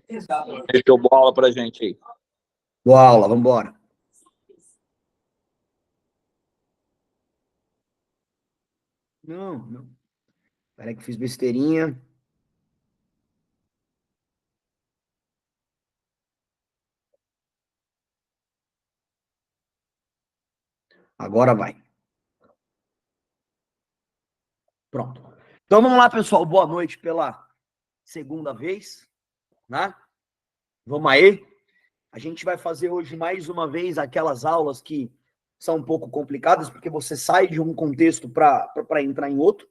Deixou boa aula pra gente aí. Boa aula, vamos embora. Não. Peraí que fiz besteirinha. Agora vai. Pronto. Então vamos lá, pessoal. Boa noite pela segunda vez, né? Vamos aí. A gente vai fazer hoje mais uma vez aquelas aulas que são um pouco complicadas, porque você sai de um contexto para entrar em outro.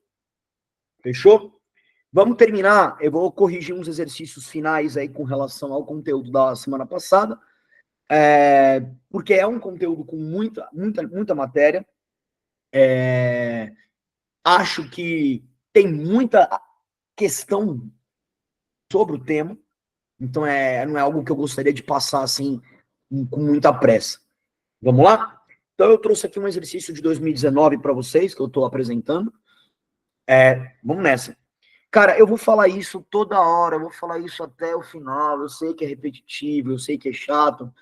Fechou? Vamos terminar. Eu vou corrigir uns exercícios finais aí com relação ao conteúdo da semana passada, porque é um conteúdo com muita matéria. Acho que tem muita questão sobre o tema, então não é algo que eu gostaria de passar assim com muita pressa. Vamos lá? Então eu trouxe aqui um exercício de 2019 para vocês, que eu estou apresentando. Vamos nessa. Cara, eu vou falar isso toda hora, eu vou falar isso até o final, eu sei que é repetitivo, eu sei que é chato,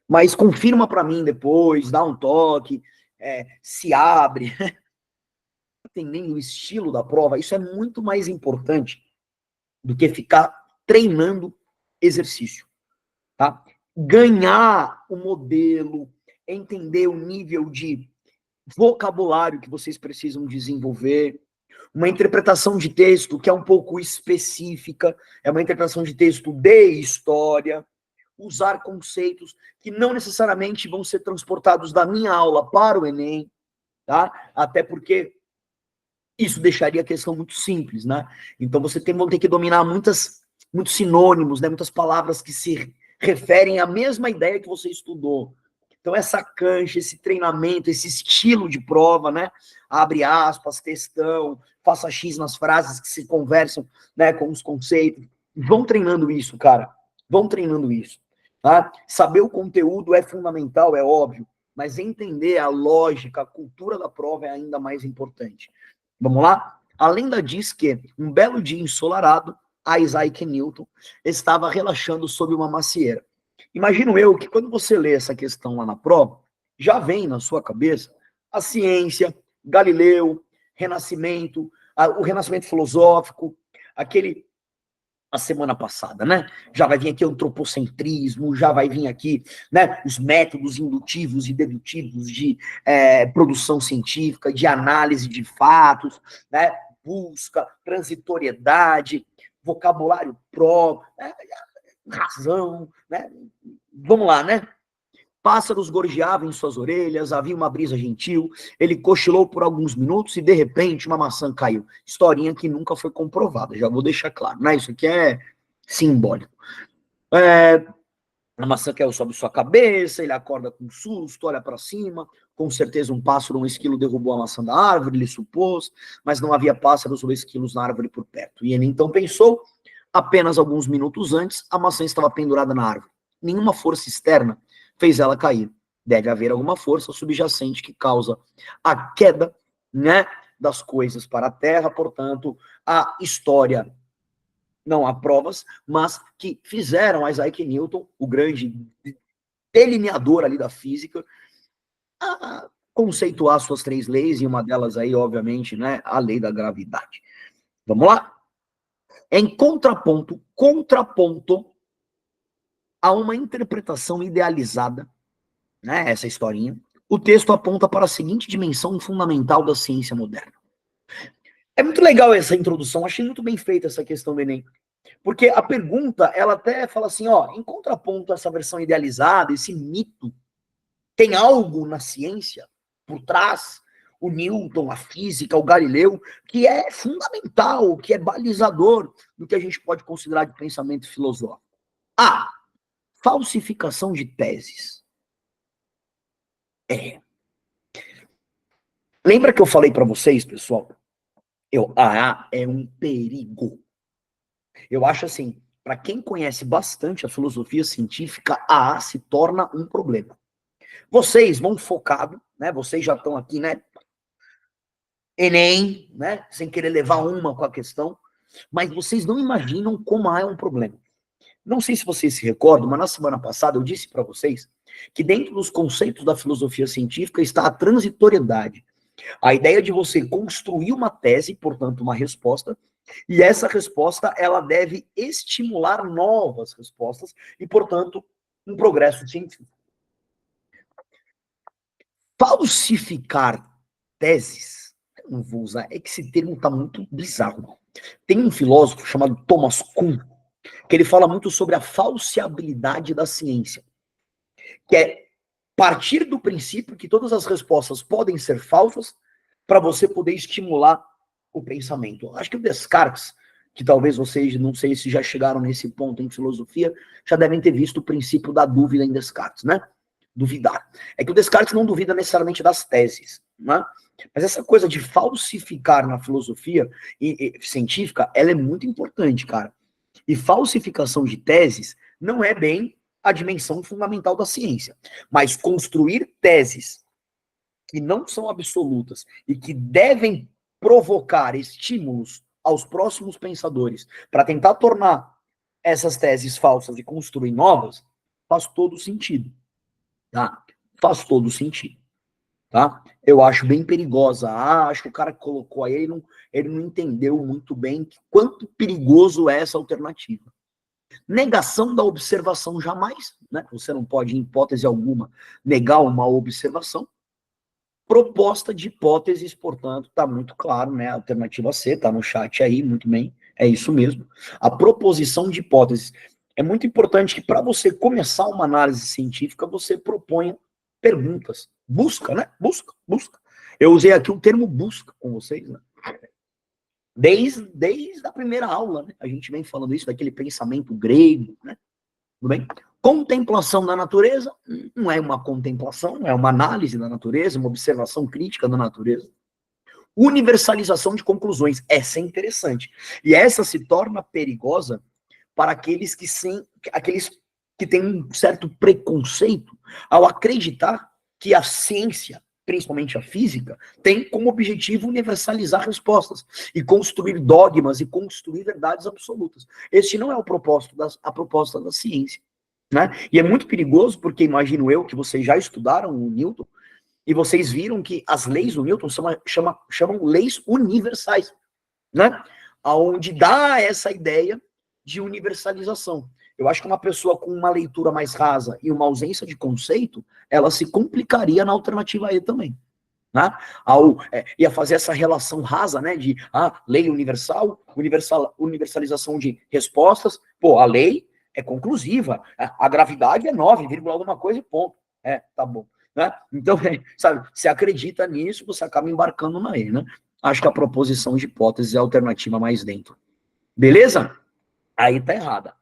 mas confirma para mim depois, dá um toque, se abre. Entendendo o estilo da prova, isso é muito mais importante do que ficar treinando exercício, tá? Ganhar o modelo, entender o nível de vocabulário que vocês precisam desenvolver, uma interpretação de texto que é um pouco específica, é uma interpretação de texto de história, usar conceitos que não necessariamente vão ser transportados da minha aula para o Enem, tá? Até porque isso deixaria a questão muito simples, né? Então vão ter que dominar muitos sinônimos, né? Muitas palavras que se referem à mesma ideia que você estudou. Então essa cancha, esse treinamento, esse estilo de prova, né? Abre aspas, textão, faça X nas frases que se conversam, né, com os conceitos. Vão treinando isso, cara. Vão treinando isso. Tá? Saber o conteúdo é fundamental, é óbvio, mas entender a lógica, a cultura da prova é ainda mais importante. Vamos lá? A lenda diz que, um belo dia ensolarado, Isaac Newton estava relaxando sob uma macieira. Imagino eu que quando você lê essa questão lá na prova, já vem na sua cabeça a ciência, Galileu, Renascimento, o Renascimento filosófico, a semana passada, né? Já vai vir aqui o antropocentrismo, já vai vir aqui, né, os métodos indutivos e dedutivos de produção científica, de análise de fatos, né? Busca, transitoriedade, vocabulário próprio, né? Razão, né? Vamos lá, né? Pássaros gorjeavam em suas orelhas, havia uma brisa gentil, ele cochilou por alguns minutos e, de repente, uma maçã caiu. Historinha que nunca foi comprovada, já vou deixar claro, né? Isso aqui é simbólico. A maçã caiu sobre sua cabeça, ele acorda com um susto, olha para cima, com certeza um pássaro ou um esquilo derrubou a maçã da árvore, ele supôs, mas não havia pássaros ou esquilos na árvore por perto. E ele então pensou, apenas alguns minutos antes, a maçã estava pendurada na árvore. Nenhuma força externa fez ela cair. Deve haver alguma força subjacente que causa a queda, né, das coisas para a terra, portanto, a história, não há provas, mas que fizeram Isaac Newton, o grande delineador ali da física, a conceituar suas 3 leis, e uma delas aí, obviamente, né, a lei da gravidade. Vamos lá? Em contraponto a uma interpretação idealizada, né, essa historinha, o texto aponta para a seguinte dimensão fundamental da ciência moderna. É muito legal essa introdução, achei muito bem feita essa questão do Enem, porque a pergunta, ela até fala assim, ó, em contraponto a essa versão idealizada, esse mito, tem algo na ciência por trás, o Newton, a física, o Galileu, que é fundamental, que é balizador do que a gente pode considerar de pensamento filosófico. Falsificação de teses. Lembra que eu falei para vocês, pessoal? A é um perigo. Eu acho assim, para quem conhece bastante a filosofia científica, a se torna um problema. Vocês vão focado, né? Vocês já estão aqui, né? Enem, né? Sem querer levar uma com a questão, mas vocês não imaginam como A é um problema. Não sei se vocês se recordam, mas na semana passada eu disse para vocês que dentro dos conceitos da filosofia científica está a transitoriedade. A ideia de você construir uma tese, portanto, uma resposta, e essa resposta ela deve estimular novas respostas e, portanto, um progresso científico. Falsificar teses, eu não vou usar, é que esse termo está muito bizarro. Tem um filósofo chamado Thomas Kuhn, que ele fala muito sobre a falseabilidade da ciência, que é partir do princípio que todas as respostas podem ser falsas para você poder estimular o pensamento. Acho que o Descartes, que talvez vocês, não sei se já chegaram nesse ponto em filosofia, já devem ter visto o princípio da dúvida em Descartes, né? Duvidar. É que o Descartes não duvida necessariamente das teses, né? Mas essa coisa de falsificar na filosofia científica, ela é muito importante, cara. E falsificação de teses não é bem a dimensão fundamental da ciência. Mas construir teses que não são absolutas e que devem provocar estímulos aos próximos pensadores para tentar tornar essas teses falsas e construir novas, faz todo sentido. Tá? Faz todo sentido. Tá? Eu acho bem perigosa. Acho que o cara que colocou aí, ele não entendeu muito bem quanto perigoso é essa alternativa. Negação da observação jamais, né? Você não pode, em hipótese alguma, negar uma observação. Proposta de hipóteses, portanto, está muito claro, né? Alternativa C, está no chat aí, muito bem, é isso mesmo. A proposição de hipóteses. É muito importante que para você começar uma análise científica, você proponha perguntas. Busca, né? Busca. Eu usei aqui o termo busca com vocês, né? Desde a primeira aula, né? A gente vem falando isso, daquele pensamento grego, né? Tudo bem? Contemplação da natureza não é uma contemplação, é uma análise da natureza, uma observação crítica da natureza. Universalização de conclusões, essa é interessante. E essa se torna perigosa para aqueles que têm um certo preconceito ao acreditar que a ciência, principalmente a física, tem como objetivo universalizar respostas e construir dogmas e construir verdades absolutas. Este não é a proposta da ciência. Né? E é muito perigoso porque imagino eu que vocês já estudaram o Newton e vocês viram que as leis do Newton chamam leis universais, né? Onde dá essa ideia de universalização. Eu acho que uma pessoa com uma leitura mais rasa e uma ausência de conceito, ela se complicaria na alternativa E também. Né? Ia fazer essa relação rasa, né, de lei universalização de respostas. Pô, a lei é conclusiva, a gravidade é 9, alguma coisa e ponto. Tá bom. Né? Então, sabe, você acredita nisso, você acaba embarcando na E, né? Acho que a proposição de hipótese é a alternativa mais dentro. Beleza? Aí tá errada.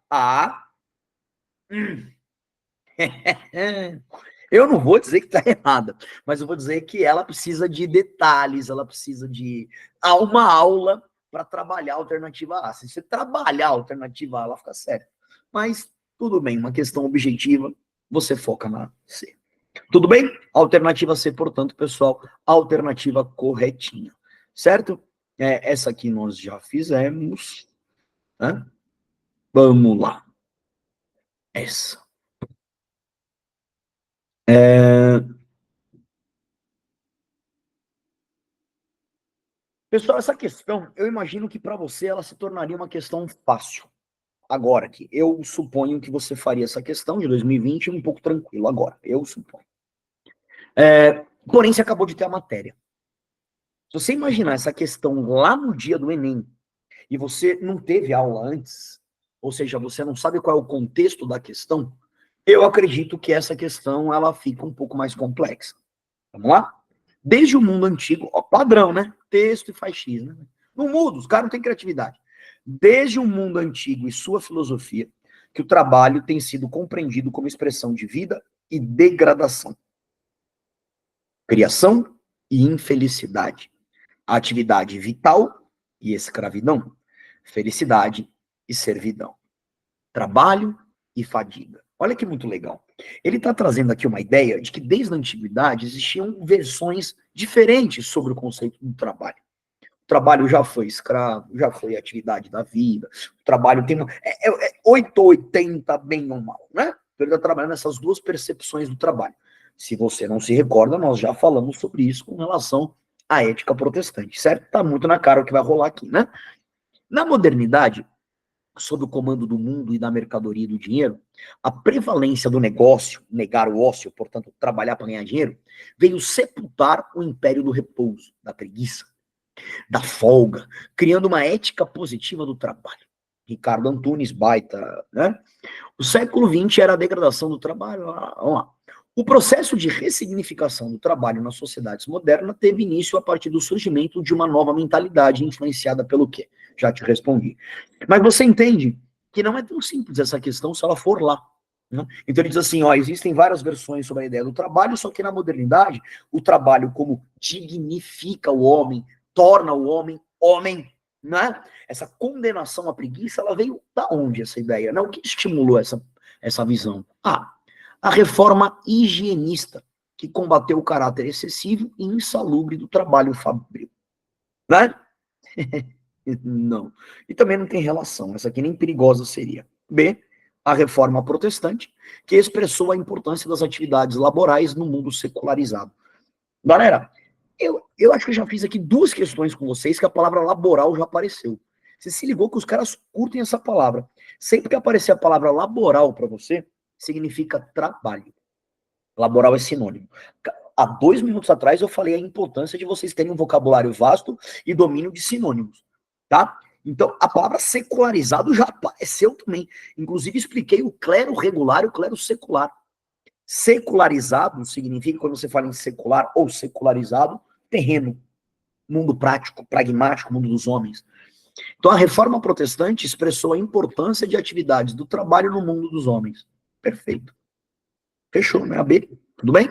Eu não vou dizer que tá errada, mas eu vou dizer que ela precisa de detalhes, ela precisa de uma aula para trabalhar a alternativa A. Se você trabalhar a alternativa A, ela fica séria. Mas tudo bem, uma questão objetiva, você foca na C. Tudo bem? Alternativa C, portanto, pessoal, alternativa corretinha. Certo? Essa aqui nós já fizemos. Né? Vamos lá. Essa. Pessoal, essa questão, eu imagino que para você ela se tornaria uma questão fácil. Agora aqui, eu suponho que você faria essa questão de 2020 um pouco tranquilo agora, eu suponho. Porém, você acabou de ter a matéria. Se você imaginar essa questão lá no dia do Enem, e você não teve aula antes, ou seja, você não sabe qual é o contexto da questão, eu acredito que essa questão ela fica um pouco mais complexa. Vamos lá? Desde o mundo antigo, padrão, né? Texto e faz X, né? Não muda, os caras não têm criatividade. Desde o mundo antigo e sua filosofia, que o trabalho tem sido compreendido como expressão de vida e degradação. Criação e infelicidade. Atividade vital e escravidão. Felicidade e servidão. Trabalho e fadiga. Olha que muito legal. Ele está trazendo aqui uma ideia de que desde a antiguidade existiam versões diferentes sobre o conceito do trabalho. trabalho já foi escravo, já foi atividade da vida, o trabalho tem 8 ou 80, bem ou mal, né? Então ele está trabalhando nessas duas percepções do trabalho. Se você não se recorda, nós já falamos sobre isso com relação à ética protestante, certo? Tá muito na cara o que vai rolar aqui, né? Na modernidade, sob o comando do mundo e da mercadoria e do dinheiro, a prevalência do negócio, negar o ócio, portanto, trabalhar para ganhar dinheiro, veio sepultar o império do repouso, da preguiça, da folga, criando uma ética positiva do trabalho. Ricardo Antunes, baita, né? O século XX era a degradação do trabalho. Vamos lá. O processo de ressignificação do trabalho nas sociedades modernas teve início a partir do surgimento de uma nova mentalidade influenciada pelo quê? Já te respondi. Mas você entende que não é tão simples essa questão se ela for lá. Né? Então ele diz assim, ó, existem várias versões sobre a ideia do trabalho, só que na modernidade, o trabalho como dignifica o homem, torna o homem homem, né? Essa condenação à preguiça, ela veio da onde essa ideia? Né? O que estimulou essa visão? A reforma higienista, que combateu o caráter excessivo e insalubre do trabalho fabril. Né? Não. E também não tem relação. Essa aqui nem perigosa seria. B, a reforma protestante, que expressou a importância das atividades laborais no mundo secularizado. Galera, eu acho que eu já fiz aqui 2 questões com vocês que a palavra laboral já apareceu. Você se ligou que os caras curtem essa palavra. Sempre que aparecer a palavra laboral para você, significa trabalho. Laboral é sinônimo. Há 2 minutos atrás eu falei a importância de vocês terem um vocabulário vasto e domínio de sinônimos, tá? Então, a palavra secularizado já apareceu também. Inclusive, expliquei o clero regular e o clero secular. Secularizado significa, quando você fala em secular ou secularizado, terreno, mundo prático, pragmático, mundo dos homens. Então, a reforma protestante expressou a importância de atividades do trabalho no mundo dos homens. Perfeito. Fechou, né? A B, tudo bem?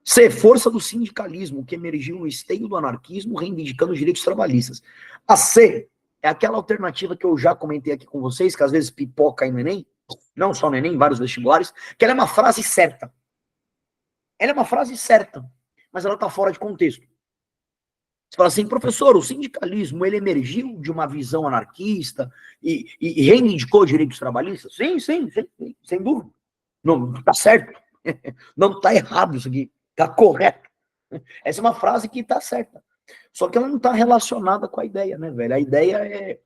C, força do sindicalismo, que emergiu no esteio do anarquismo, reivindicando os direitos trabalhistas. A C é aquela alternativa que eu já comentei aqui com vocês, que às vezes pipoca aí no Enem, não só no Enem, em vários vestibulares, que ela é uma frase certa. Ela é uma frase certa, mas ela está fora de contexto. Você fala assim, professor, o sindicalismo, ele emergiu de uma visão anarquista e reivindicou direitos trabalhistas? Sim, sem dúvida. Não, está certo. Não está errado isso aqui. Está correto. Essa é uma frase que está certa. Só que ela não está relacionada com a ideia, né, velho? A ideia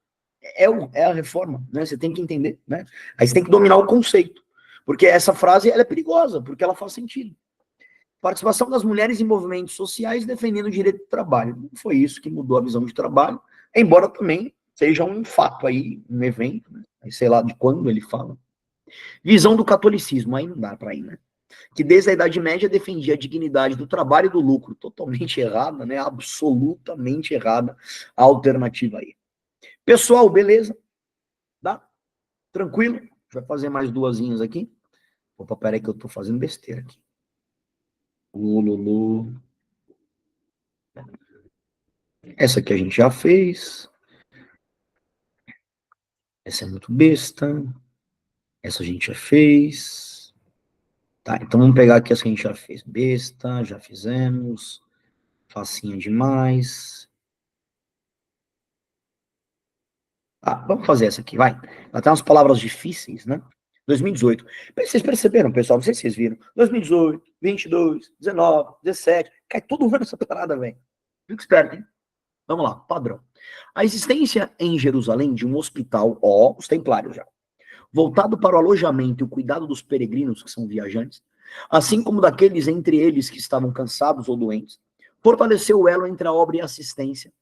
é a reforma, né? Você tem que entender, né? Aí você tem que dominar o conceito. Porque essa frase, ela é perigosa, porque ela faz sentido. Participação das mulheres em movimentos sociais defendendo o direito do trabalho. Não foi isso que mudou a visão de trabalho, embora também seja um fato aí, um evento, né? Aí sei lá de quando ele fala. Visão do catolicismo, aí não dá para ir, né? Que desde a Idade Média defendia a dignidade do trabalho e do lucro. Totalmente errada, né? Absolutamente errada a alternativa aí. Pessoal, beleza? Dá? Tranquilo? Vai fazer mais 2 aqui. Opa, peraí que eu tô fazendo besteira aqui. Lulu. Essa aqui a gente já fez. Essa é muito besta. Essa a gente já fez. Tá, então vamos pegar aqui as que a gente já fez. Besta, já fizemos. Facinha demais. Vamos fazer essa aqui, vai. Ela tem umas palavras difíceis, né? 2018. Vocês perceberam, pessoal? Não sei se vocês viram. 2018, 22, 19, 17. Cai todo ano essa parada, velho. Fica esperto, hein? Vamos lá, padrão. A existência em Jerusalém de um hospital, os templários já, voltado para o alojamento e o cuidado dos peregrinos, que são viajantes, assim como daqueles entre eles que estavam cansados ou doentes, fortaleceu o elo entre a obra de assistência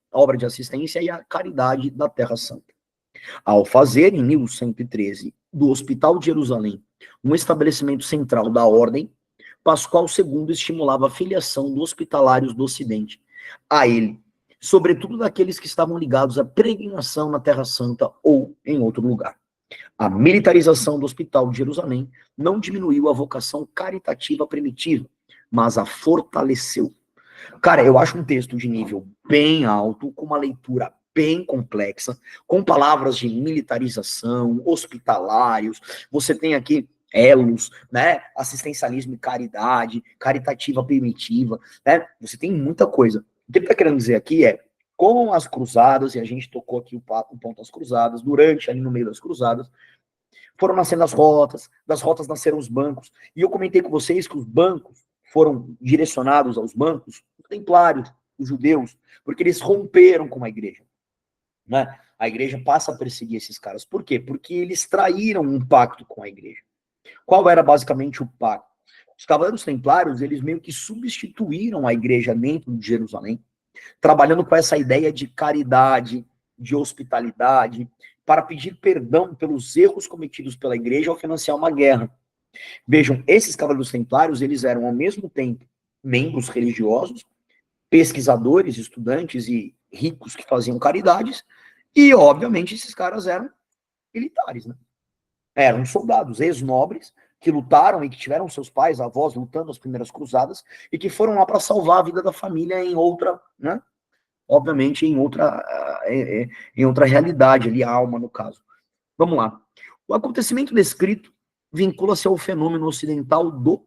e a caridade da Terra Santa. Ao fazer, em 1113, do Hospital de Jerusalém um estabelecimento central da Ordem, Pascoal II estimulava a filiação dos hospitalários do Ocidente a ele, sobretudo daqueles que estavam ligados à peregrinação na Terra Santa ou em outro lugar. A militarização do Hospital de Jerusalém não diminuiu a vocação caritativa primitiva, mas a fortaleceu. Cara, eu acho um texto de nível bem alto, com uma leitura bem complexa, com palavras de militarização, hospitalários, você tem aqui elos, né, assistencialismo e caridade, caritativa primitiva, né, você tem muita coisa. O que ele está querendo dizer aqui é, Com as cruzadas, e a gente tocou aqui o ponto das cruzadas, durante, ali no meio das cruzadas, foram nascendo as rotas, das rotas nasceram os bancos, e eu comentei com vocês que os bancos foram direcionados aos bancos, os templários, os judeus, porque eles romperam com a igreja, né? A igreja passa a perseguir esses caras. Por quê? Porque eles traíram um pacto com a igreja. Qual era basicamente o pacto? Os cavaleiros templários, eles meio que substituíram a igreja dentro de Jerusalém, trabalhando com essa ideia de caridade, de hospitalidade, para pedir perdão pelos erros cometidos pela igreja ao financiar uma guerra. Vejam, esses cavaleiros templários, eles eram ao mesmo tempo membros religiosos, pesquisadores, estudantes e ricos que faziam caridades, e obviamente esses caras eram militares, né? Eram soldados, ex-nobres, que lutaram e que tiveram seus pais, avós, lutando nas primeiras cruzadas, e que foram lá para salvar a vida da família em outra, né? Obviamente em outra realidade ali, a alma no caso. Vamos lá. O acontecimento descrito vincula-se ao fenômeno ocidental do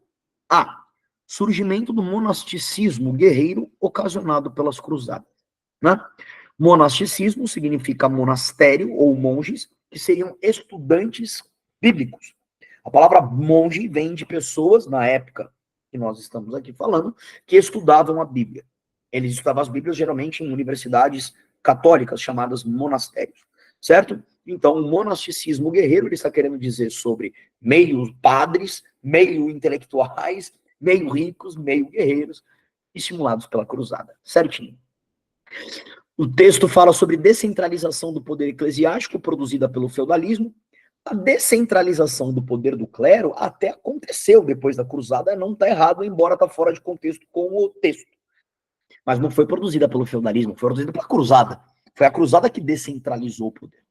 surgimento do monasticismo guerreiro ocasionado pelas cruzadas, né? Monasticismo significa monastério ou monges, que seriam estudantes bíblicos. A palavra monge vem de pessoas, na época que nós estamos aqui falando, que estudavam a Bíblia. Eles estudavam as Bíblias geralmente em universidades católicas, chamadas monastérios, certo? Então, o monasticismo guerreiro, ele está querendo dizer sobre meio padres, meio intelectuais, meio ricos, meio guerreiros, estimulados pela cruzada, certinho. O texto fala sobre descentralização do poder eclesiástico produzida pelo feudalismo. A descentralização do poder do clero até aconteceu depois da cruzada, não está errado, embora está fora de contexto com o texto. Mas não foi produzida pelo feudalismo, foi produzida pela cruzada. Foi a cruzada que descentralizou o poder.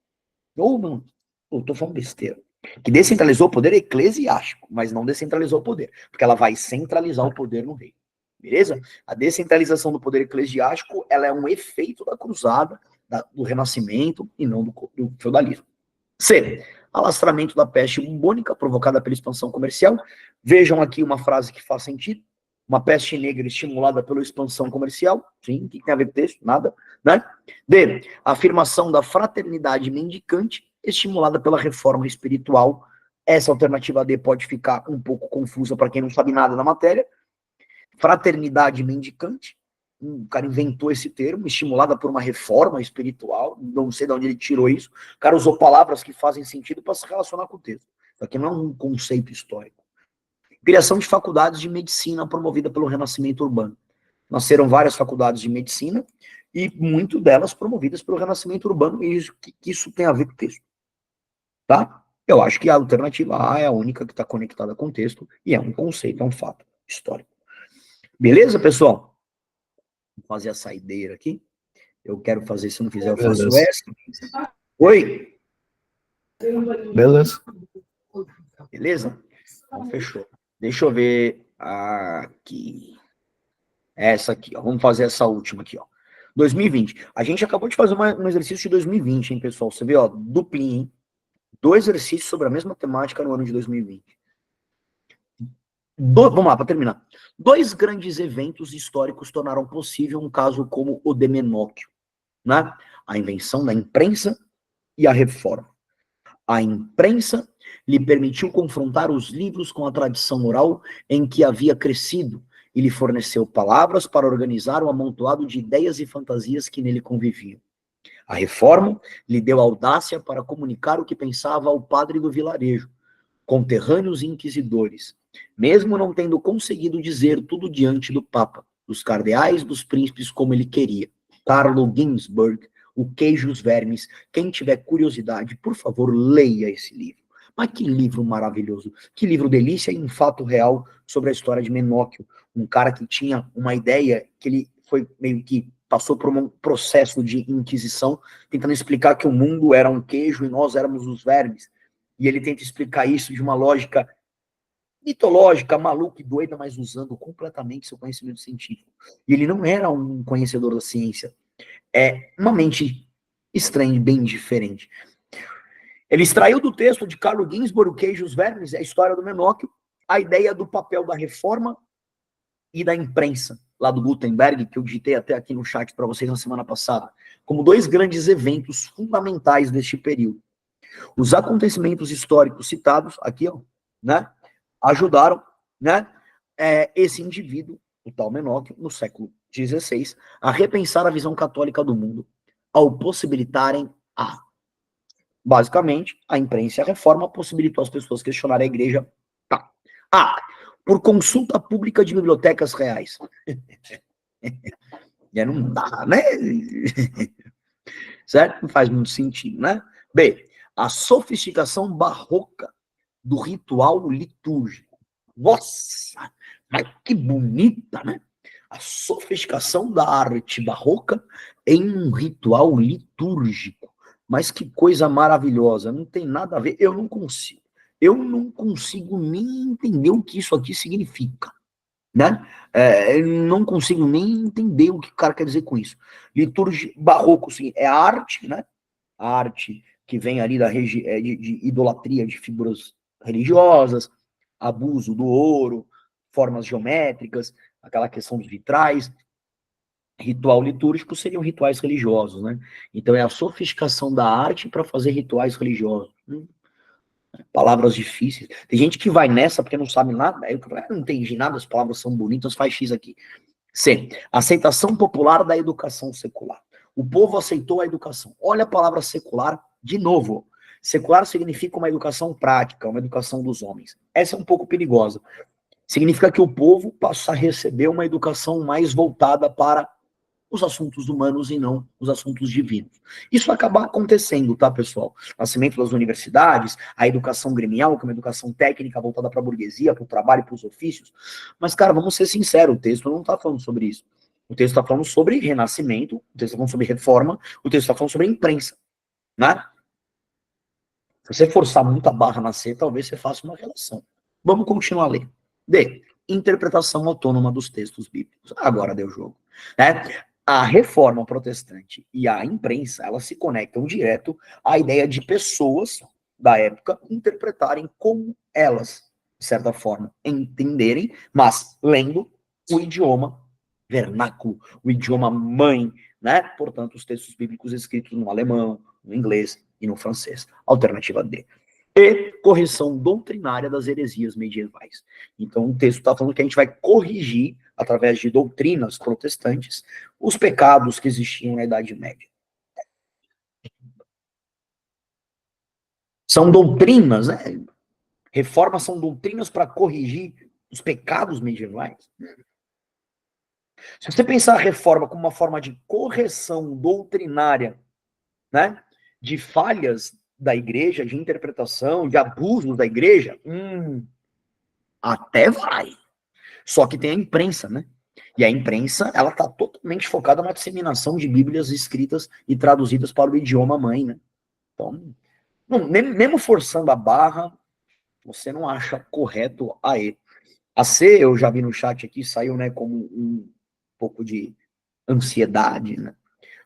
Ou não, eu estou falando besteira. Que descentralizou o poder eclesiástico, mas não descentralizou o poder, porque ela vai centralizar o poder no rei. Beleza? A descentralização do poder eclesiástico, ela é um efeito da cruzada, do renascimento e não do feudalismo. C. Alastramento da peste bubônica provocada pela expansão comercial. Vejam aqui uma frase que faz sentido. Uma peste negra estimulada pela expansão comercial. Sim, o que tem a ver com o texto? Nada, né? D. Afirmação da fraternidade mendicante estimulada pela reforma espiritual. Essa alternativa D pode ficar um pouco confusa para quem não sabe nada da matéria. Fraternidade mendicante. O cara inventou esse termo, estimulada por uma reforma espiritual, não sei de onde ele tirou isso. O cara usou palavras que fazem sentido para se relacionar com o texto. Isso aqui não é um conceito histórico. Criação de faculdades de medicina promovida pelo renascimento urbano. Nasceram várias faculdades de medicina e muito delas promovidas pelo renascimento urbano, e isso tem a ver com o texto. Tá? Eu acho que a alternativa A é a única que está conectada com o texto e é um conceito, é um fato histórico. Beleza, pessoal? Vou fazer a saideira aqui. Eu quero fazer, se não fizer, eu faço essa. Oi? Beleza. Beleza? Então, fechou. Deixa eu ver aqui. Essa aqui, ó. Vamos fazer essa última aqui, ó. 2020. A gente acabou de fazer um exercício de 2020, hein, pessoal? Você vê, ó, duplinho, hein? 2 exercícios sobre a mesma temática no ano de 2020. Vamos lá, para terminar. 2 grandes eventos históricos tornaram possível um caso como o de Menóquio, né? A invenção da imprensa e a reforma. A imprensa lhe permitiu confrontar os livros com a tradição oral em que havia crescido e lhe forneceu palavras para organizar o amontoado de ideias e fantasias que nele conviviam. A reforma lhe deu audácia para comunicar o que pensava ao padre do vilarejo, conterrâneos e inquisidores, mesmo não tendo conseguido dizer tudo diante do Papa, dos cardeais, dos príncipes, como ele queria. Carlo Ginzburg, O Queijo e os Vermes. Quem tiver curiosidade, por favor, leia esse livro. Mas que livro maravilhoso, que livro delícia e um fato real sobre a história de Menóquio, um cara que tinha uma ideia, que ele foi meio que passou por um processo de inquisição, tentando explicar que o mundo era um queijo e nós éramos os vermes. E ele tenta explicar isso de uma lógica mitológica, maluca e doida, mas usando completamente seu conhecimento científico. E ele não era um conhecedor da ciência. É uma mente estranha e bem diferente. Ele extraiu do texto de Carlo Ginzburg, O Queijo e os Vermes, a história do Menóquio, a ideia do papel da reforma e da imprensa lá do Gutenberg, que eu digitei até aqui no chat para vocês na semana passada, como 2 grandes eventos fundamentais deste período. Os acontecimentos históricos citados aqui, ó, né, ajudaram, né, esse indivíduo, o tal Menóquio, no século XVI, a repensar a visão católica do mundo, ao possibilitarem basicamente, a imprensa e a reforma possibilitou as pessoas questionarem a igreja. Tá. Por consulta pública de bibliotecas reais. Já não dá, né? Certo? Não faz muito sentido, né? B, a sofisticação barroca do ritual litúrgico. Nossa, mas que bonita, né? A sofisticação da arte barroca em um ritual litúrgico. Mas que coisa maravilhosa, não tem nada a ver, eu não consigo nem entender o que isso aqui significa, né? Eu não consigo nem entender o que o cara quer dizer com isso. Liturgia, barroco, sim, é a arte, né? A arte que vem ali de idolatria de figuras religiosas, abuso do ouro, formas geométricas, aquela questão dos vitrais. Ritual litúrgico seriam rituais religiosos, né? Então é a sofisticação da arte para fazer rituais religiosos. Palavras difíceis. Tem gente que vai nessa porque não sabe nada. Eu não entendi nada, as palavras são bonitas, faz X aqui. C. Aceitação popular da educação secular. O povo aceitou a educação. Olha a palavra secular de novo. Secular significa uma educação prática, uma educação dos homens. Essa é um pouco perigosa. Significa que o povo passa a receber uma educação mais voltada para os assuntos humanos e não os assuntos divinos. Isso acaba acontecendo, tá, pessoal? Nascimento das universidades, a educação gremial, que é uma educação técnica voltada para a burguesia, para o trabalho, para os ofícios. Mas, cara, vamos ser sinceros, o texto não está falando sobre isso. O texto está falando sobre renascimento, o texto está falando sobre reforma, o texto está falando sobre imprensa, né? Se você forçar muito a barra na C, talvez você faça uma relação. Vamos continuar a ler. D. Interpretação autônoma dos textos bíblicos. Agora deu jogo. Né? A reforma protestante e a imprensa, elas se conectam direto à ideia de pessoas da época interpretarem como elas, de certa forma, entenderem, mas lendo o idioma vernáculo, o idioma mãe, né? Portanto, os textos bíblicos escritos no alemão, no inglês e no francês. Alternativa D. E correção doutrinária das heresias medievais. Então, o texto está falando que a gente vai corrigir, através de doutrinas protestantes, os pecados que existiam na Idade Média. São doutrinas, né? Reformas são doutrinas para corrigir os pecados medievais. Se você pensar a reforma como uma forma de correção doutrinária, né, de falhas da igreja, de interpretação, de abusos da igreja, até vai. Só que tem a imprensa, né? E a imprensa, ela está totalmente focada na disseminação de bíblias escritas e traduzidas para o idioma mãe, né? Então, mesmo forçando a barra, você não acha correto a E. A C, eu já vi no chat aqui, saiu, né, como um pouco de ansiedade, né?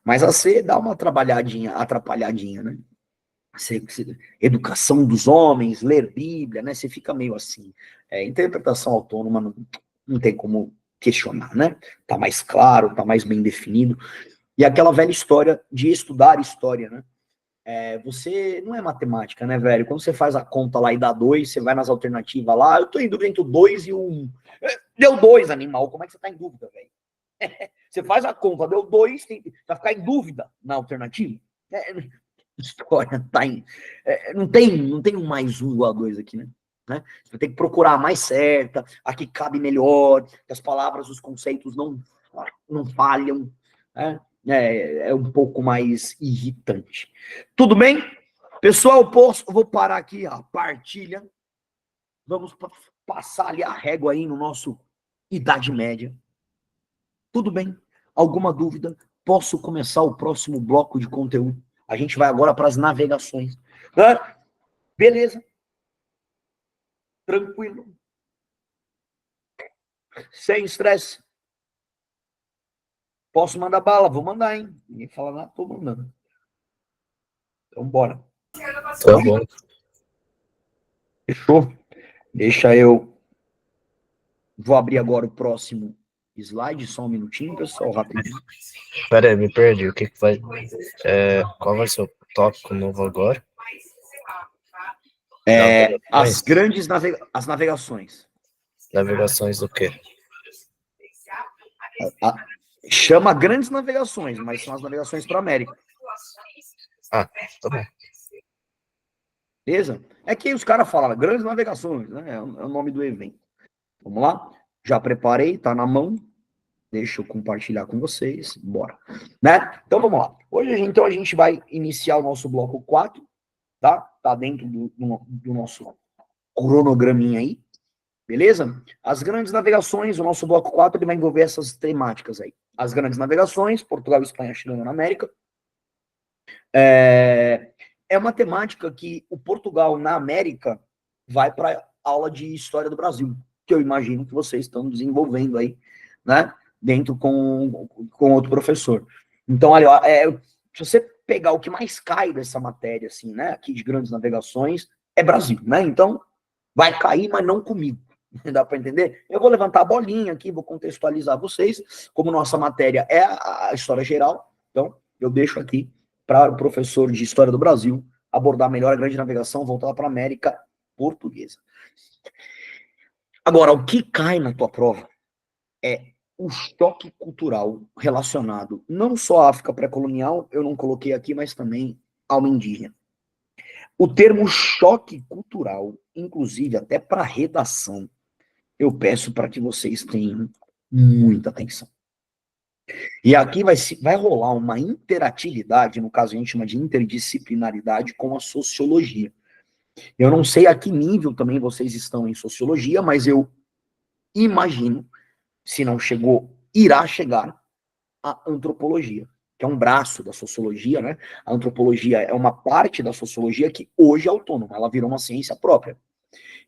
Mas a C dá uma atrapalhadinha, né? Educação dos homens, ler Bíblia, né? Você fica meio assim. Interpretação autônoma não tem como questionar, né? Tá mais claro, tá mais bem definido. E aquela velha história de estudar história, né? Você não é matemática, né, velho? Quando você faz a conta lá e dá 2, você vai nas alternativas lá, eu tô em dúvida entre o 2 e o 1. Deu 2, animal, como é que você tá em dúvida, velho? Você faz a conta, deu 2, vai ficar em dúvida na alternativa? História tá em... não tem um mais um igual a 2 aqui, né? Você vai ter que procurar a mais certa, a que cabe melhor, que as palavras, os conceitos não falham, né? É um pouco mais irritante. Tudo bem? Pessoal, vou parar aqui a partilha. Vamos passar ali a régua aí no nosso Idade Média. Tudo bem? Alguma dúvida? Posso começar o próximo bloco de conteúdo? A gente vai agora para as navegações. Beleza. Tranquilo. Sem estresse. Posso mandar bala? Vou mandar, hein? Ninguém fala nada, tô mandando. Então, bora. Tá bom. Fechou? Deixa eu... Vou abrir agora o próximo slide, só um minutinho, pessoal, rapidinho. Pera aí, me perdi. O que que vai... qual vai ser o tópico novo agora? As grandes as navegações. Navegações do quê? Chama grandes navegações, mas são as navegações para a América. Ah, tá bom. Beleza? É que os caras falaram grandes navegações, né? É o nome do evento. Vamos lá? Já preparei, tá na mão. Deixa eu compartilhar com vocês. Bora. Né? Então vamos lá. Hoje então, a gente vai iniciar o nosso bloco 4, tá? Tá dentro do nosso cronograminha aí. Beleza? As grandes navegações, o nosso bloco 4, ele vai envolver essas temáticas aí. As grandes navegações, Portugal, Espanha, Chile na América. É uma temática que o Portugal na América vai para aula de História do Brasil, que eu imagino que vocês estão desenvolvendo aí, né? Dentro com outro professor. Então, olha, se você pegar o que mais cai dessa matéria, assim, né? Aqui de grandes navegações, é Brasil, né? Então, vai cair, mas não comigo. Dá para entender? Eu vou levantar a bolinha aqui, vou contextualizar vocês, como nossa matéria é a história geral, então eu deixo aqui para o professor de História do Brasil abordar melhor a grande navegação voltada para a América Portuguesa. Agora, o que cai na tua prova é o choque cultural relacionado não só à África pré-colonial, eu não coloquei aqui, mas também ao indígena. O termo choque cultural, inclusive até para redação, eu peço para que vocês tenham muita atenção. E aqui vai rolar uma interatividade, no caso a gente chama de interdisciplinaridade, com a sociologia. Eu não sei a que nível também vocês estão em sociologia, mas eu imagino, se não chegou, irá chegar a antropologia, que é um braço da sociologia, né? A antropologia é uma parte da sociologia que hoje é autônoma, ela virou uma ciência própria.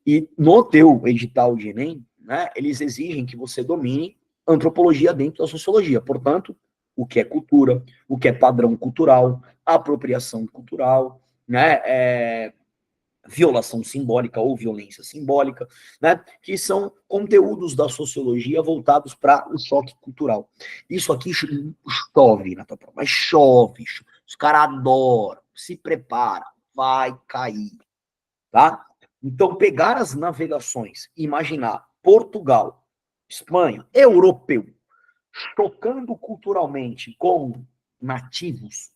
E no teu edital de Enem, né, eles exigem que você domine antropologia dentro da sociologia. Portanto, o que é cultura, o que é padrão cultural, apropriação cultural, né, violação simbólica ou violência simbólica, né, que são conteúdos da sociologia voltados para o choque cultural. Isso aqui chove na tua prova, mas chove, os caras adoram, se prepara, vai cair, tá? Então, pegar as navegações, imaginar Portugal, Espanha, europeu, chocando culturalmente com nativos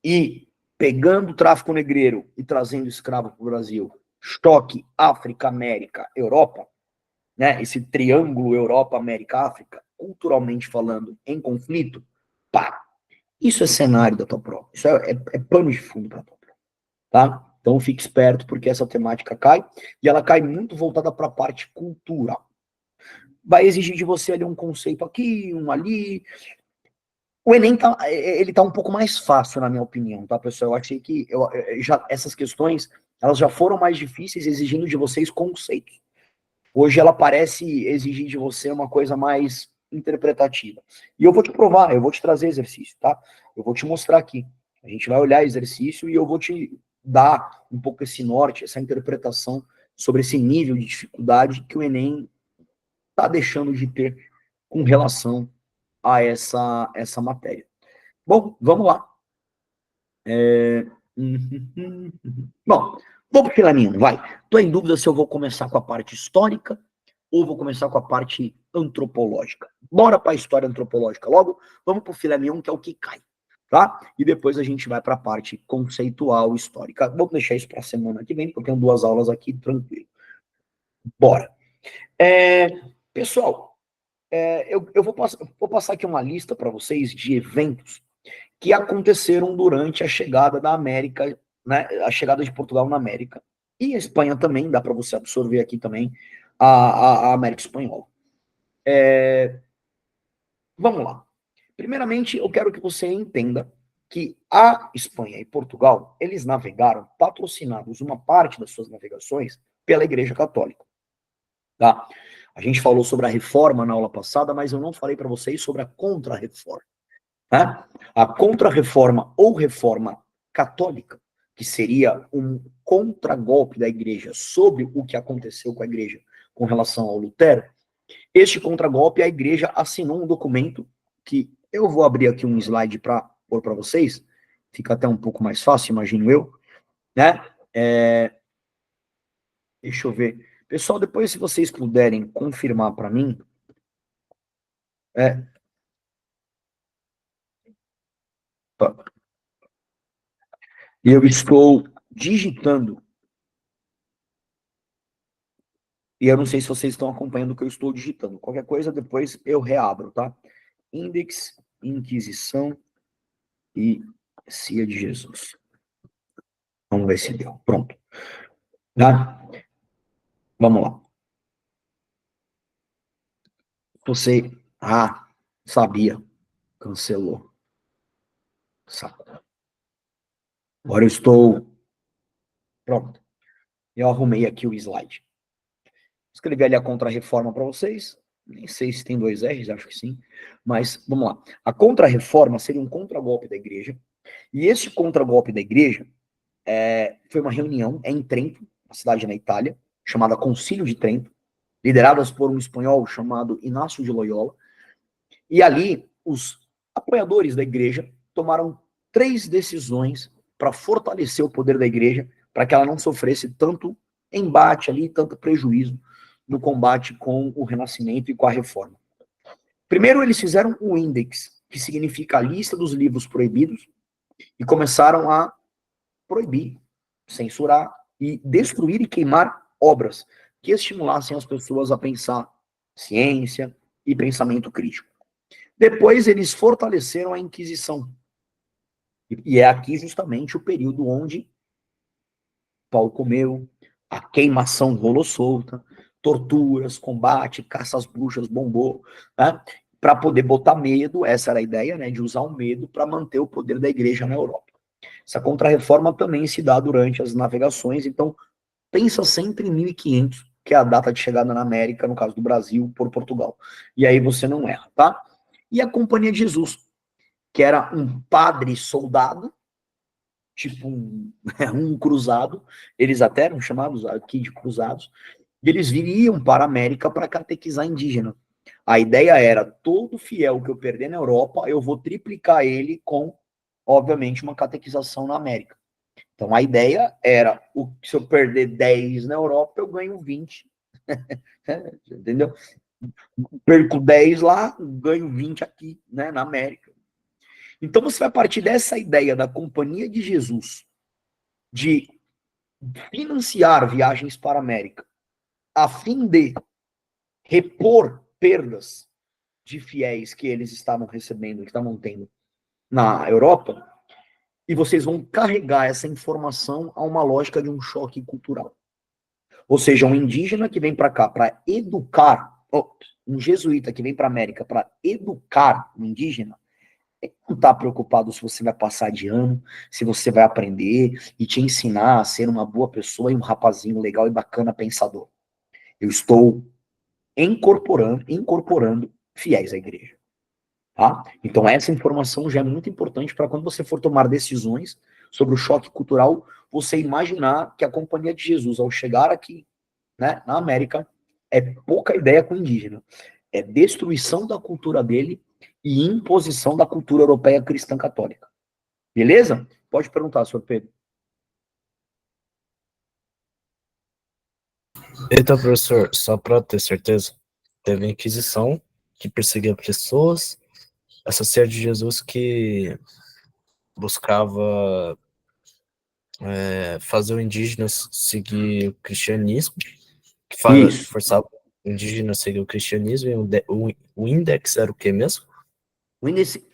e pegando o tráfico negreiro e trazendo escravo para o Brasil, choque África, América, Europa, né? Esse triângulo Europa, América, África, culturalmente falando, em conflito, pá, isso é cenário da tua prova, isso é pano de fundo para a tua prova, tá? Então fique esperto, porque essa temática cai, e ela cai muito voltada para a parte cultural. Vai exigir de você ali um conceito aqui, um ali. O Enem ele tá um pouco mais fácil, na minha opinião, tá, pessoal? Eu achei que essas questões, elas já foram mais difíceis, exigindo de vocês conceitos. Hoje ela parece exigir de você uma coisa mais interpretativa. E eu vou te provar, eu vou te trazer exercício, tá? Eu vou te mostrar aqui. A gente vai olhar exercício e eu vou te dar um pouco esse norte, essa interpretação sobre esse nível de dificuldade que o Enem está deixando de ter com relação a essa matéria. Bom, vamos lá. Bom, vou para o filaminho, vai. Estou em dúvida se eu vou começar com a parte histórica ou vou começar com a parte antropológica. Bora para a história antropológica logo. Vamos para o filé mignon, que é o que cai, tá? E depois a gente vai para a parte conceitual histórica. Vamos deixar isso para a semana que vem, porque eu tenho 2 aulas aqui, tranquilo. Bora. Pessoal, eu vou passar aqui uma lista para vocês de eventos que aconteceram durante a chegada da América, né, a chegada de Portugal na América. E a Espanha também, dá para você absorver aqui também a América Espanhola. Vamos lá. Primeiramente, eu quero que você entenda que a Espanha e Portugal, eles navegaram patrocinados, uma parte das suas navegações, pela Igreja Católica. Tá? A gente falou sobre a reforma na aula passada, mas eu não falei para vocês sobre a contra-reforma. Tá? A contra-reforma ou reforma católica, que seria um contragolpe da igreja sobre o que aconteceu com a igreja com relação ao Lutero, Este contragolpe, a igreja assinou um documento que eu vou abrir aqui um slide para pôr para vocês, fica até um pouco mais fácil, imagino eu, né? Deixa eu ver. Pessoal, depois se vocês puderem confirmar para mim, eu estou digitando, e eu não sei se vocês estão acompanhando o que eu estou digitando. Qualquer coisa, depois eu reabro, tá? Index, Inquisição e Cia de Jesus. Vamos ver se deu. Pronto. Tá? Vamos lá. Você, sabia. Cancelou. Saco. Agora eu estou... Pronto. Eu arrumei aqui o slide. Escrevi ali a contra-reforma para vocês. Nem sei se tem 2 R's, acho que sim. Mas, vamos lá. A contra-reforma seria um contragolpe da igreja. E esse contragolpe da igreja foi uma reunião em Trento, uma cidade na Itália, chamada Concílio de Trento, lideradas por um espanhol chamado Inácio de Loyola. E ali, os apoiadores da igreja tomaram 3 decisões para fortalecer o poder da igreja, para que ela não sofresse tanto embate ali, tanto prejuízo no combate com o Renascimento e com a Reforma. Primeiro, eles fizeram o Index, que significa a lista dos livros proibidos, e começaram a proibir, censurar e destruir e queimar obras que estimulassem as pessoas a pensar ciência e pensamento crítico. Depois, eles fortaleceram a Inquisição. E é aqui justamente o período onde pau comeu, a queimação rolou solta, torturas, combate, caça às bruxas bombou, né? Para poder botar medo, essa era a ideia, né, de usar o medo para manter o poder da igreja na Europa. Essa contra-reforma também se dá durante as navegações, então pensa sempre em 1500, que é a data de chegada na América, no caso do Brasil, por Portugal. E aí você não erra, tá? E a Companhia de Jesus, que era um padre soldado, tipo um cruzado, eles até eram chamados aqui de cruzados, e eles viriam para a América para catequizar indígena. A ideia era, todo fiel que eu perder na Europa, eu vou triplicar ele com, obviamente, uma catequização na América. Então a ideia era, se eu perder 10 na Europa, eu ganho 20. Entendeu? Perco 10 lá, ganho 20 aqui, né, na América. Então você vai partir dessa ideia da Companhia de Jesus, de financiar viagens para a América, a fim de repor perdas de fiéis que eles estavam recebendo, que estavam tendo na Europa, e vocês vão carregar essa informação a uma lógica de um choque cultural. Ou seja, um indígena que vem para cá para educar, um jesuíta que vem para a América para educar um indígena, não está preocupado se você vai passar de ano, se você vai aprender e te ensinar a ser uma boa pessoa e um rapazinho legal e bacana pensador. Eu estou incorporando fiéis à igreja. Tá? Então essa informação já é muito importante para quando você for tomar decisões sobre o choque cultural, você imaginar que a Companhia de Jesus, ao chegar aqui, né, na América, é pouca ideia com o indígena. É destruição da cultura dele e imposição da cultura europeia cristã católica. Beleza? Pode perguntar, senhor Pedro. Então, professor, só para ter certeza, teve a Inquisição que perseguia pessoas, essa Cia de Jesus que buscava fazer o indígena seguir o cristianismo, que forçava o indígena a seguir o cristianismo, e o Index era o que mesmo?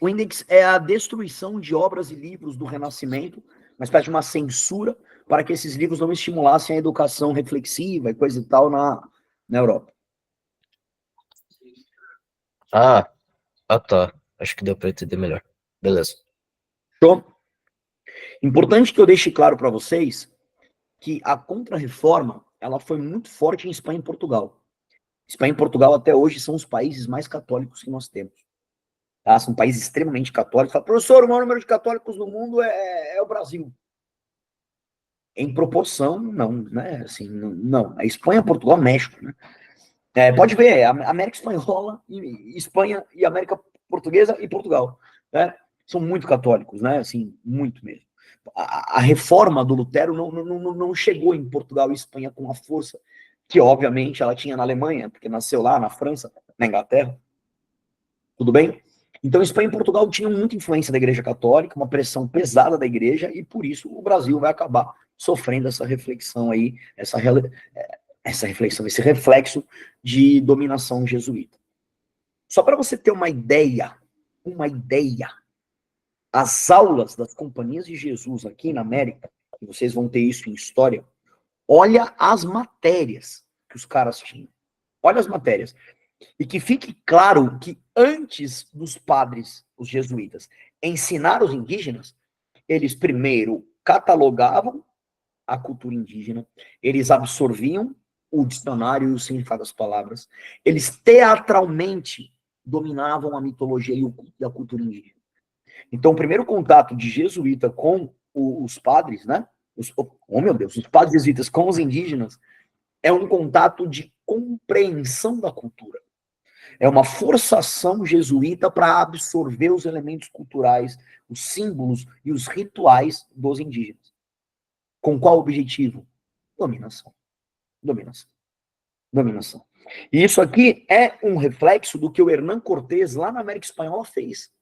O índex é a destruição de obras e livros do Renascimento, uma espécie de uma censura para que esses livros não estimulassem a educação reflexiva e coisa e tal na Europa. Tá. Acho que deu para entender melhor. Beleza. Show? Importante que eu deixe claro para vocês que a Contra-Reforma ela foi muito forte em Espanha e Portugal. Espanha e Portugal até hoje são os países mais católicos que nós temos. Tá? São países extremamente católicos. Fala, professor, o maior número de católicos do mundo é o Brasil. Em proporção, não, né? Assim, não. A Espanha, Portugal, México, né? Pode ver, América Espanhola, e Espanha e América Portuguesa e Portugal, né? São muito católicos, né? Assim, muito mesmo. A reforma do Lutero não chegou em Portugal e Espanha com a força que, obviamente, ela tinha na Alemanha, porque nasceu lá, na França, na Inglaterra. Tudo bem? Então, Espanha e Portugal tinham muita influência da Igreja Católica, uma pressão pesada da Igreja, e por isso o Brasil vai acabar sofrendo essa reflexão aí, essa reflexão, esse reflexo de dominação jesuíta. Só para você ter uma ideia, as aulas das companhias de Jesus aqui na América, e vocês vão ter isso em história, olha as matérias que os caras tinham. Olha as matérias. E que fique claro que antes dos padres, os jesuítas, ensinar os indígenas, eles primeiro catalogavam a cultura indígena, eles absorviam o dicionário e o significado das palavras, eles teatralmente dominavam a mitologia e a cultura indígena. Então, o primeiro contato de jesuíta com os padres, né? Os padres jesuítas com os indígenas é um contato de compreensão da cultura. É uma forçação jesuíta para absorver os elementos culturais, os símbolos e os rituais dos indígenas. Com qual objetivo? Dominação. E isso aqui é um reflexo do que o Hernán Cortés, lá na América Espanhola, fez.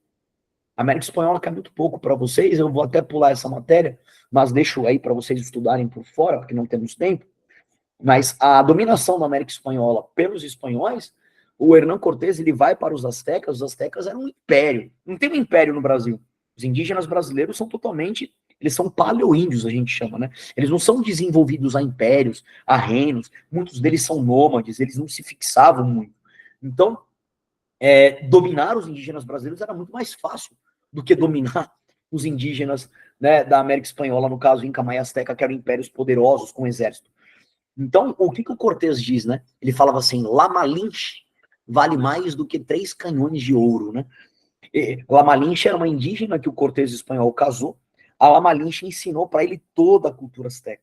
A América Espanhola cai muito pouco para vocês, eu vou até pular essa matéria, mas deixo aí para vocês estudarem por fora, porque não temos tempo. Mas a dominação da América Espanhola pelos espanhóis, o Hernán Cortés, ele vai para os astecas eram um império. Não tem um império no Brasil. Os indígenas brasileiros são totalmente, eles são paleoíndios, a gente chama, né? Eles não são desenvolvidos a impérios, a reinos, muitos deles são nômades, eles não se fixavam muito. Então, dominar os indígenas brasileiros era muito mais fácil do que dominar os indígenas, né, da América Espanhola, no caso Inca, Maia, Azteca, que eram impérios poderosos com exército. Então, o que o Cortés diz, né? Ele falava assim, La Malinche vale mais do que 3 canhões de ouro, né? La Malinche era uma indígena que o Cortés espanhol casou. A La Malinche ensinou para ele toda a cultura azteca.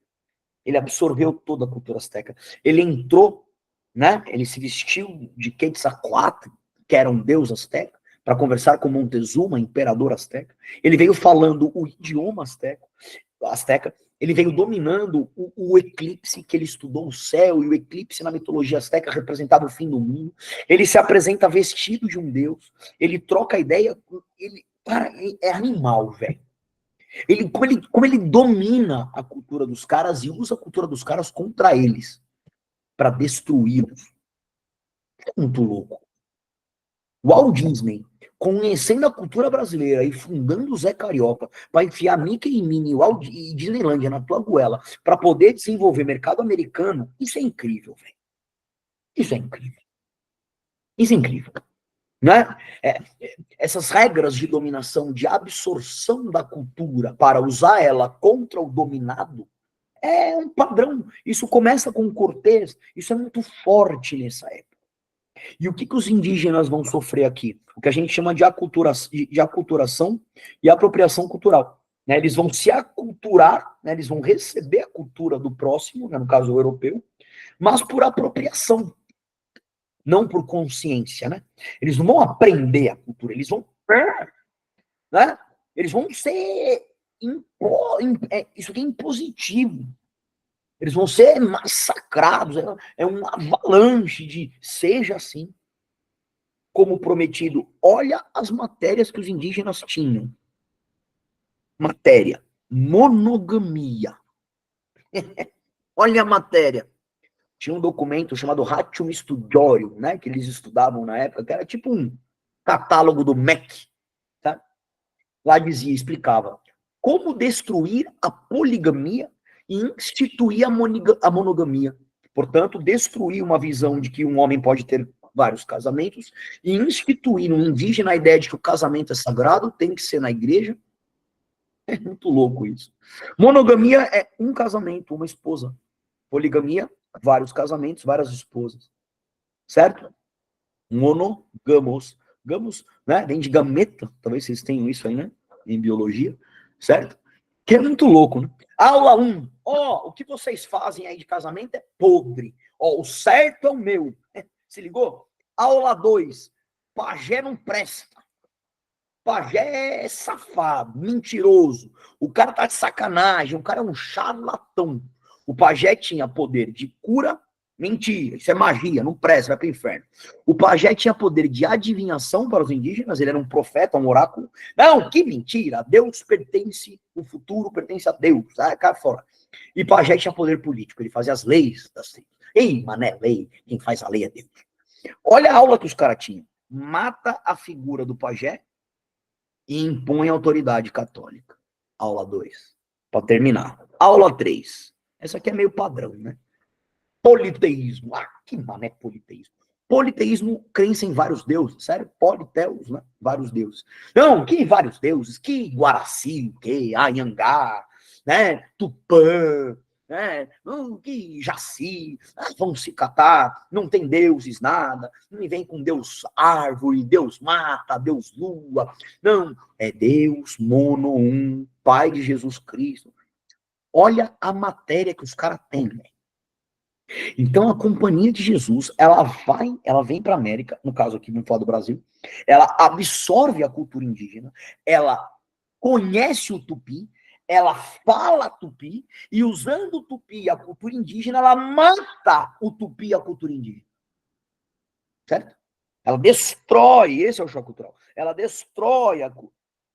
Ele absorveu toda a cultura azteca. Ele entrou, né? Ele se vestiu de Quetzalcóatl, que era um deus azteca, para conversar com Montezuma, imperador azteca. Ele veio falando o idioma azteca. Ele veio dominando o eclipse, que ele estudou o céu, e o eclipse na mitologia azteca representava o fim do mundo. Ele se apresenta vestido de um deus, ele troca ideia, cara, é animal, velho. Como ele domina a cultura dos caras e usa a cultura dos caras contra eles, para destruí-los. É muito louco. Walt Disney, conhecendo a cultura brasileira e fundando o Zé Carioca, para enfiar Mickey e Minnie e Disneylândia na tua goela, para poder desenvolver mercado americano, isso é incrível, velho. Isso é incrível. Isso é incrível. Né? Essas regras de dominação, de absorção da cultura para usar ela contra o dominado, é um padrão. Isso começa com Cortés, isso é muito forte nessa época. E o que os indígenas vão sofrer aqui? O que a gente chama de aculturação e apropriação cultural. Né? Eles vão se aculturar, né? Eles vão receber a cultura do próximo, né? No caso o europeu, mas por apropriação, não por consciência. Né? Eles não vão aprender a cultura, eles vão... Né? Eles vão ser... Isso aqui é impositivo. Eles vão ser massacrados, é um avalanche de seja assim. Como prometido, olha as matérias que os indígenas tinham. Matéria, monogamia. Olha a matéria. Tinha um documento chamado Ratium Studiorum, né, que eles estudavam na época, que era tipo um catálogo do MEC. Tá? Lá dizia, explicava, como destruir a poligamia e instituir a monogamia. Portanto, destruir uma visão de que um homem pode ter vários casamentos e instituir no indígena a ideia de que o casamento é sagrado, tem que ser na igreja. É muito louco isso. Monogamia é um casamento, uma esposa. Poligamia, vários casamentos, várias esposas. Certo? Monogamos. Gamos, né? Vem de gameta, talvez vocês tenham isso aí, né? Em biologia, certo? Que é muito louco, né? Aula 1. O que vocês fazem aí de casamento é podre. O certo é o meu. Se ligou? Aula 2. Pajé não presta. Pajé é safado, mentiroso. O cara tá de sacanagem, o cara é um charlatão. O pajé tinha poder de cura, mentira, isso é magia, não presta, vai pro inferno. O pajé tinha poder de adivinhação para os indígenas, ele era um profeta, um oráculo. Não, que mentira, Deus pertence, o futuro pertence a Deus, sai cá fora. E pajé tinha poder político, ele fazia as leis das leis. Ei, mané, lei, quem faz a lei é Deus. Olha a aula que os caras tinham. Mata a figura do pajé e impõe a autoridade católica. Aula 2. Para terminar. Aula 3. Essa aqui é meio padrão, né? Politeísmo. Ah, que mané politeísmo. Politeísmo, crença em vários deuses. Sério? Politeus, né? Vários deuses. Não, que vários deuses? Que Guaraci, que Anhangá, né? Tupã, né? Que Jaci, vão se catar, não tem deuses, nada, não me vem com Deus árvore, Deus mata, Deus lua, não, é Deus mono um, Pai de Jesus Cristo. Olha a matéria que os caras têm, né? Então a Companhia de Jesus, ela vem para a América, no caso aqui, vamos falar do Brasil, ela absorve a cultura indígena, ela conhece o tupi, ela fala tupi, e usando o tupi e a cultura indígena, ela mata o tupi e a cultura indígena. Certo? Ela destrói, esse é o choque cultural, ela destrói a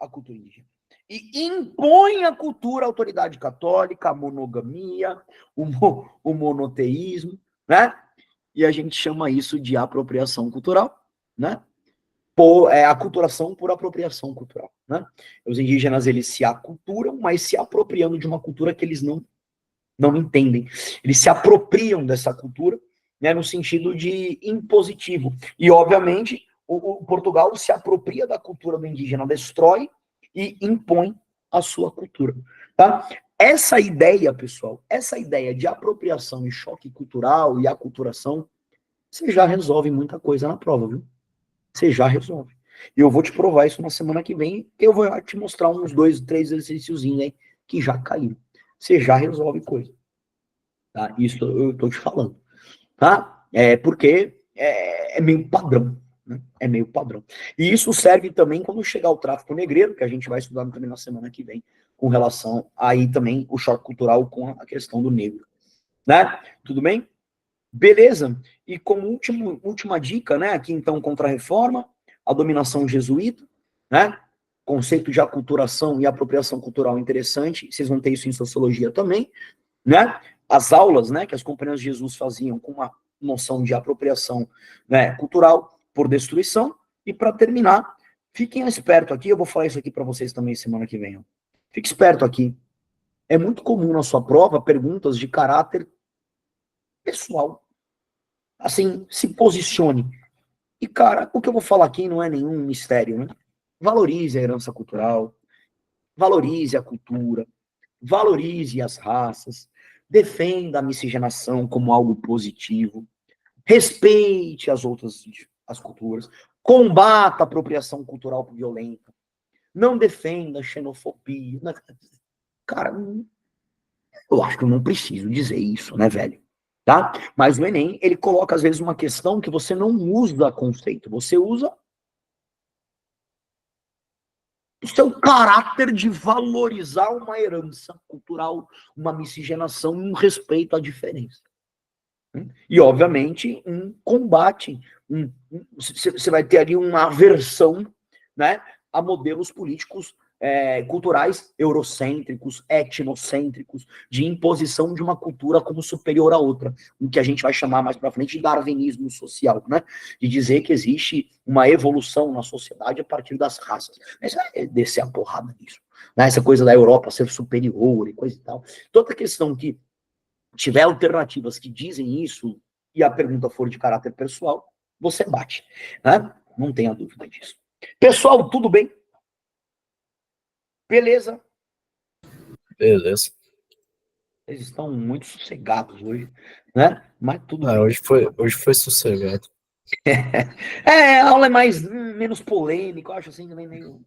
cultura indígena. E impõe a cultura, a autoridade católica, a monogamia, o monoteísmo, né? E a gente chama isso de apropriação cultural, né? Aculturação por apropriação cultural, né? Os indígenas, eles se aculturam, mas se apropriando de uma cultura que eles não entendem. Eles se apropriam dessa cultura, né, no sentido de impositivo. E, obviamente, o Portugal se apropria da cultura do indígena, destrói e impõe a sua cultura, tá? Essa ideia, pessoal, essa ideia de apropriação e choque cultural e aculturação, você já resolve muita coisa na prova, viu? Você já resolve. E eu vou te provar isso na semana que vem. Eu vou te mostrar uns 2, 3 exercíciozinhos aí que já caíram. Você já resolve coisa. Tá? Isso eu tô te falando. Tá? Porque é meio padrão. Né? É meio padrão. E isso serve também quando chegar o tráfico negreiro, que a gente vai estudar também na semana que vem, com relação aí também o choque cultural com a questão do negro. Né? Tudo bem? Beleza? E como última dica, né, aqui então contra a reforma, a dominação jesuíta, né, conceito de aculturação e apropriação cultural interessante, vocês vão ter isso em sociologia também, né, as aulas, né, que as companhias de Jesus faziam com uma noção de apropriação, né, cultural por destruição, e para terminar, fiquem esperto aqui, eu vou falar isso aqui para vocês também semana que vem, ó. Fique esperto aqui, é muito comum na sua prova perguntas de caráter pessoal. Assim, se posicione. E, cara, o que eu vou falar aqui não é nenhum mistério, né? Valorize a herança cultural, valorize a cultura, valorize as raças, defenda a miscigenação como algo positivo, respeite as outras as culturas, combata a apropriação cultural violenta, não defenda a xenofobia. Cara, eu acho que eu não preciso dizer isso, né, velho? Tá? Mas o Enem, ele coloca às vezes uma questão que você não usa conceito, você usa o seu caráter de valorizar uma herança cultural, uma miscigenação, um respeito à diferença. E, obviamente, um combate, você vai ter ali uma aversão, né, a modelos políticos culturais eurocêntricos, etnocêntricos, de imposição de uma cultura como superior à outra, o que a gente vai chamar mais para frente de darwinismo social, né? De dizer que existe uma evolução na sociedade a partir das raças. Mas é descer a porrada nisso. Né? Essa coisa da Europa ser superior e coisa e tal. Toda questão que tiver alternativas que dizem isso e a pergunta for de caráter pessoal, você bate. Né? Não tenha dúvida disso. Pessoal, tudo bem? Beleza? Beleza. Eles estão muito sossegados hoje, né? Mas tudo bem. Hoje foi sossegado. A aula é menos polêmica, eu acho assim, também meio...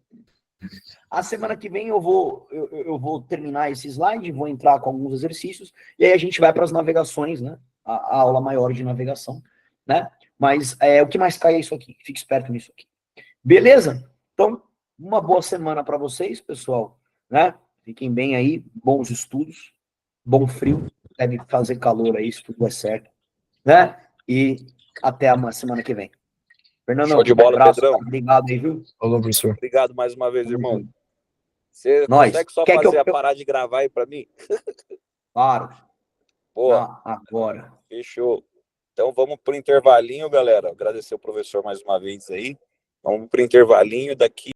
A semana que vem eu vou terminar esse slide, vou entrar com alguns exercícios, e aí a gente vai para as navegações, né? A aula maior de navegação, né? Mas o que mais cai é isso aqui. Fique esperto nisso aqui. Beleza? Então, uma boa semana para vocês, pessoal, né? Fiquem bem aí, bons estudos, bom frio, deve fazer calor aí, se tudo der certo, né? E até a semana que vem. Fernandão, Show de bola, abraço, Pedrão. obrigado aí, viu? Falou, professor. Obrigado mais uma vez, Tamo irmão. junto. Você Nós. consegue só Quer que fazer eu- a parar de gravar aí pra mim? Claro. Boa, Não, agora. fechou. Então vamos pro intervalinho, galera. Agradecer o professor mais uma vez aí. Vamos pro intervalinho daqui.